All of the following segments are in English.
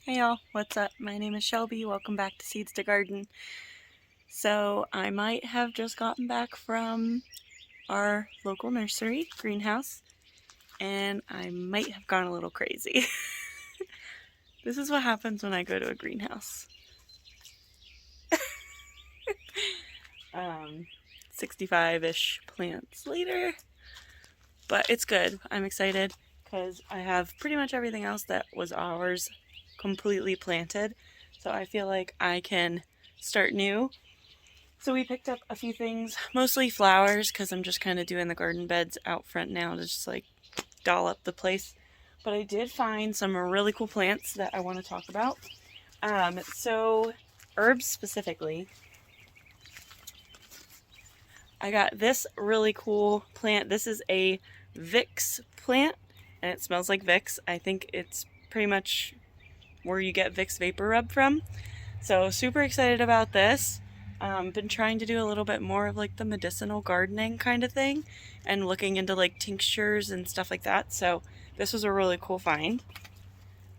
Hey y'all, what's up? My name is Shelby. Welcome back to Seeds to Garden. So I might have just gotten back from our local nursery greenhouse and I might have gone a little crazy. This is what happens when I go to a greenhouse. 65-ish plants later, but it's good. I'm excited because I have pretty much everything else that was ours completely planted. So I feel like I can start new. So we picked up a few things, mostly flowers, because I'm just kind of doing the garden beds out front now to just like doll up the place. But I did find some really cool plants that I want to talk about. So herbs specifically. I got this really cool plant. This is a Vicks plant, and it smells like Vicks. I think it's pretty much where you get Vicks Vapor Rub from. So super excited about this. Been trying to do a little bit more of like the medicinal gardening kind of thing and looking into like tinctures and stuff like that. So this was a really cool find.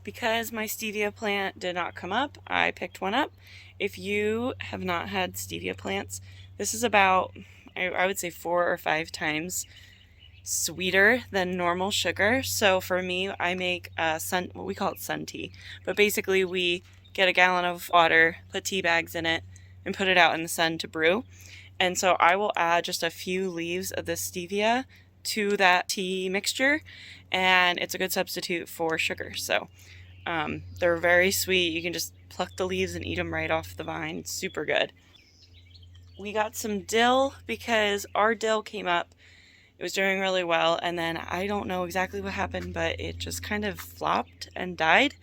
Because my stevia plant did not come up, I picked one up. If you have not had stevia plants, this is about, I would say 4 or 5 times sweeter than normal sugar. So for me, I make what we call it sun tea. But basically we get a gallon of water, put tea bags in it, and put it out in the sun to brew. And so I will add just a few leaves of the stevia to that tea mixture, and it's a good substitute for sugar. So they're very sweet. You can just pluck the leaves and eat them right off the vine. It's super good. We got some dill because our dill came up. It was doing really well, and then I don't know exactly what happened, but it just kind of flopped and died,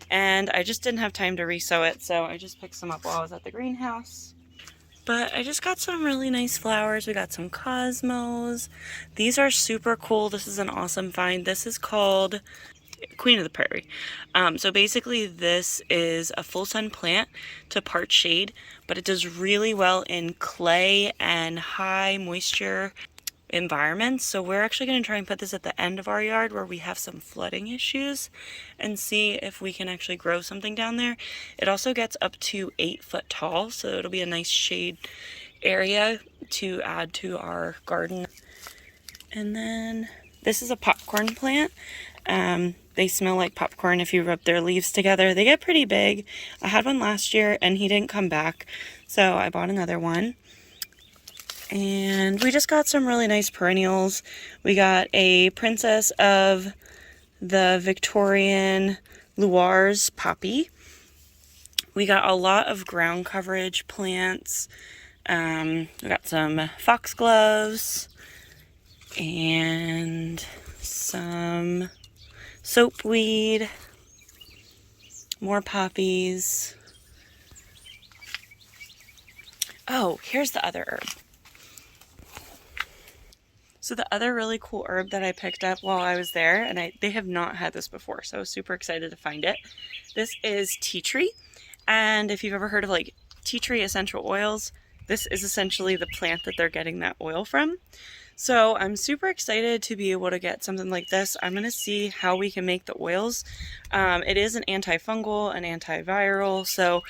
and I just didn't have time to resow it, so I just picked some up while I was at the greenhouse. But I just got some really nice flowers. We got some cosmos. These are super cool. This is an awesome find. This is called Queen of the Prairie. So basically this is a full sun plant to part shade, but it does really well in clay and high moisture environments. So we're actually going to try and put this at the end of our yard where we have some flooding issues and see if we can actually grow something down there. It also gets up to 8 foot tall, so it'll be a nice shade area to add to our garden. And then this is a popcorn plant. They smell like popcorn if you rub their leaves together. They get pretty big. I had one last year and he didn't come back, so I bought another one. And we just got some really nice perennials. We got a Princess of the Victorian Loirs poppy. We got a lot of ground coverage plants. We got some foxgloves and some soapweed, more poppies. Oh, here's the other herb. So the other really cool herb that I picked up while I was there, and they have not had this before, so I was super excited to find it. This is tea tree, and if you've ever heard of like tea tree essential oils, this is essentially the plant that they're getting that oil from. So I'm super excited to be able to get something like this. I'm going to see how we can make the oils. It is an antifungal, an antiviral, so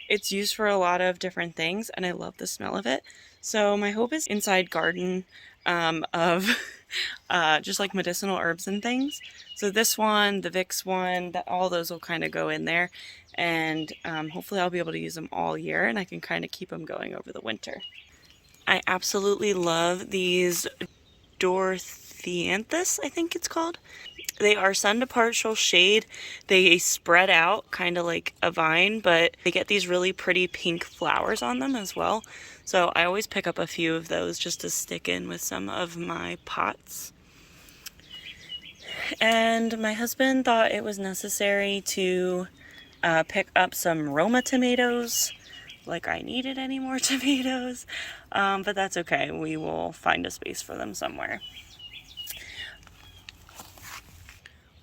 it's used for a lot of different things, and I love the smell of it. So my hope is inside garden of just like medicinal herbs and things. So this one, the Vicks one, all those will kind of go in there, and hopefully I'll be able to use them all year, and I can kind of keep them going over the winter. I absolutely love these Dorthianthus, I think it's called. They are sun to partial shade. They spread out kind of like a vine, but they get these really pretty pink flowers on them as well. So I always pick up a few of those just to stick in with some of my pots. And my husband thought it was necessary to pick up some Roma tomatoes. Like I needed any more tomatoes, but that's okay. We will find a space for them somewhere.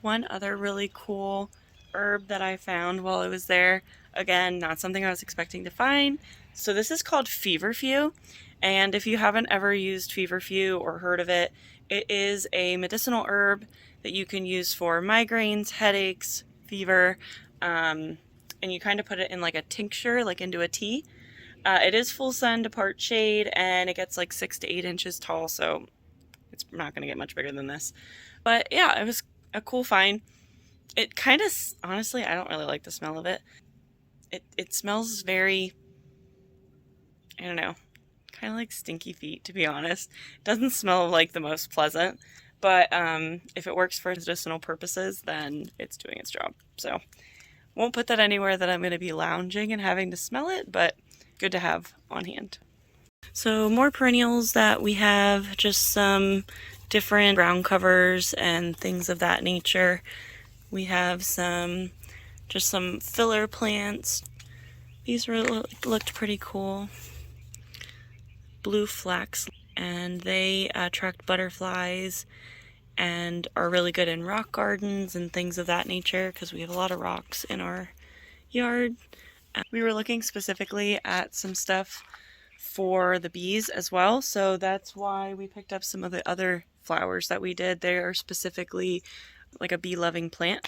One other really cool herb that I found while I was there, again, not something I was expecting to find. So this is called feverfew, and if you haven't ever used feverfew or heard of it, it is a medicinal herb that you can use for migraines, headaches, fever. and you kind of put it in like a tincture, like into a tea. It is full sun to part shade, and it gets like 6 to 8 inches tall, so it's not going to get much bigger than this. But yeah, it was a cool find. It kind of, honestly, I don't really like the smell of it. It smells very, I don't know, kind of like stinky feet, to be honest. It doesn't smell like the most pleasant, but if it works for medicinal purposes, then it's doing its job. So won't put that anywhere that I'm going to be lounging and having to smell it, but good to have on hand. So more perennials that we have, just some different ground covers and things of that nature. We have just some filler plants. These looked pretty cool. Blue flax, and they attract butterflies and are really good in rock gardens and things of that nature because we have a lot of rocks in our yard. We were looking specifically at some stuff for the bees as well, so that's why we picked up some of the other flowers that we did. They are specifically like a bee-loving plant.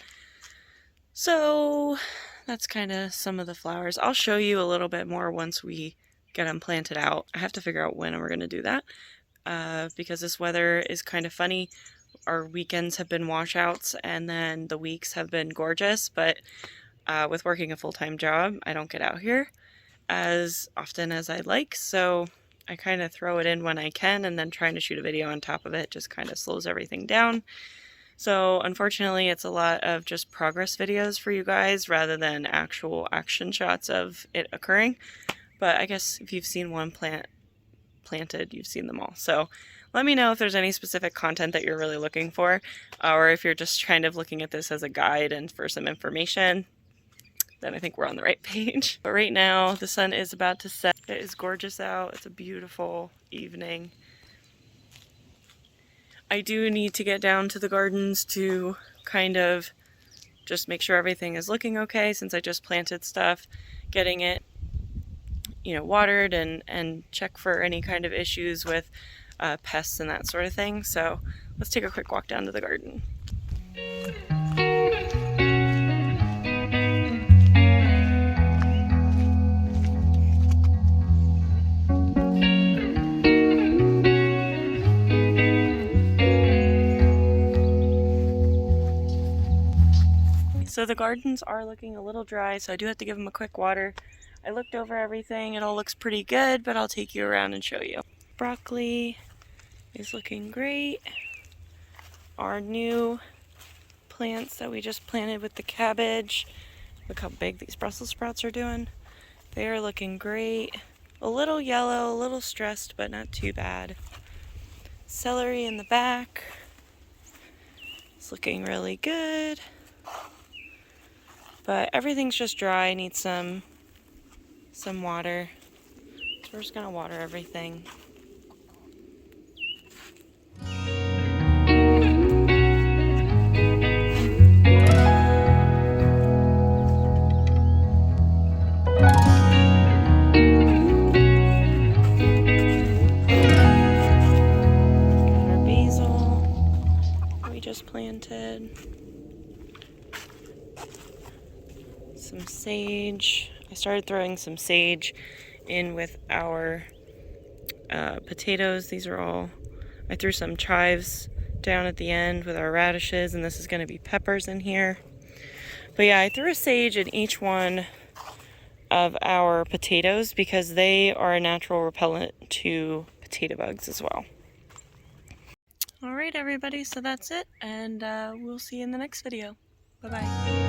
So that's kind of some of the flowers. I'll show you a little bit more once we get them planted out. I have to figure out when we're going to do that because this weather is kind of funny. Our weekends have been washouts and then the weeks have been gorgeous, but with working a full-time job, I don't get out here as often as I'd like, so I kind of throw it in when I can, and then trying to shoot a video on top of it just kind of slows everything down. So unfortunately, it's a lot of just progress videos for you guys rather than actual action shots of it occurring. But I guess if you've seen one plant planted, you've seen them all. So let me know if there's any specific content that you're really looking for, or if you're just kind of looking at this as a guide and for some information, then I think we're on the right page. But right now, the sun is about to set. It is gorgeous out. It's a beautiful evening. I do need to get down to the gardens to kind of just make sure everything is looking okay since I just planted stuff, getting it, watered and check for any kind of issues with pests and that sort of thing. So let's take a quick walk down to the garden. So the gardens are looking a little dry, so I do have to give them a quick water. I looked over everything, it all looks pretty good, but I'll take you around and show you. Broccoli is looking great. Our new plants that we just planted with the cabbage, look how big these Brussels sprouts are doing. They are looking great. A little yellow, a little stressed, but not too bad. Celery in the back. It's looking really good. But everything's just dry, needs some water. So we're just gonna water everything. Our basil we just planted. Some sage. I started throwing some sage in with our potatoes. These are all, I threw some chives down at the end with our radishes, and this is going to be peppers in here. But yeah, I threw a sage in each one of our potatoes because they are a natural repellent to potato bugs as well. Alright everybody, so that's it, and we'll see you in the next video. Bye-bye.